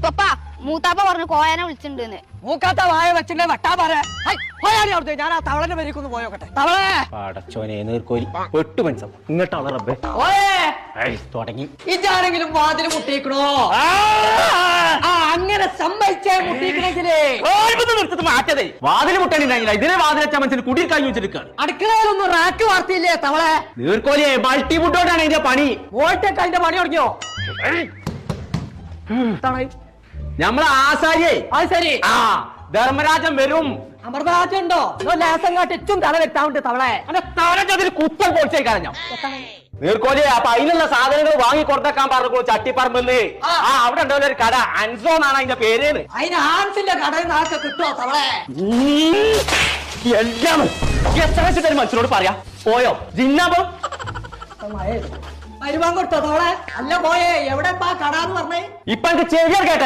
ഉപ്പ മൂത്താപ്പ പറഞ്ഞു കോയനെ വിളിച്ചിട്ടുണ്ടെന്ന്. മൂക്കാത്ത വായ വെച്ചിട്ട് വെട്ടാ പറയാ ഞാൻ ആ തവളന്റെ പേരേക്കൊന്ന് പോയോക്കട്ടെ. തവളേ പടച്ചോനെ നീർക്കോലി പെട്ടു മനസ്സം ഇങ്ങോട്ടാണ് റബ്ബേ തുടങ്ങി. ഇതാരെങ്കിലും വാതിൽ മുട്ടിക്കണോ? അങ്ങനെ സമ്മതിച്ചേ മുട്ടിക്കണെങ്കിലേ മാറ്റതേ വാതിൽ മുട്ടണില്ല. ഇതിനെ വാതിലച്ച മനസ്സിന് കുടിയിൽ കഴിഞ്ഞു വെച്ചെടുക്കാണ്. അടുക്കളയിലൊന്നും റാക്ക് വാർത്തയില്ലേ തവളെ? നീർക്കോലിയെ മൾട്ടി ഫുഡോട്ടാണ് ഇതിന്റെ പണി. വോട്ടൊക്കെ അതിന്റെ പണി തുടങ്ങിയോ? നമ്മളെ ആസാരിയെ അത് ശരി. ധർമ്മരാജൻ വരും. അമൃതരാജൻ ഉണ്ടോ? ലേസം കാട്ടിച്ചും തല വെട്ടാവുണ്ട് തവളെ. തലച്ചതിൽ കുത്തം പൊളിച്ചേക്കാണ് ഞാൻ നീർക്കോലിയെ. അപ്പൊ അതിനുള്ള സാധനങ്ങൾ വാങ്ങി കൊടുത്തേക്കാൻ പറഞ്ഞു ചട്ടിപ്പറമ്പെന്ന്. അവിടെ ഉണ്ടല്ലോ ഒരു കട, അൻസോ എന്നാണ് അതിന്റെ പേര്. അതിന് ഹാൻസിന്റെ കടയിൽ നിന്നൊക്കെ കിട്ടുമോ തവളെ? എല്ലാം എത്ര വെച്ചിട്ട് മനുഷ്യനോട് പറയാ പോയോ ജിന്നാബോ വരുവാൻ കൊടുത്തോ തവളെ? അല്ല പോയേ എവിടെ കട എന്ന് പറഞ്ഞേ? ഇപ്പൊ എനിക്ക് ചെവിയാർ കേട്ടെ.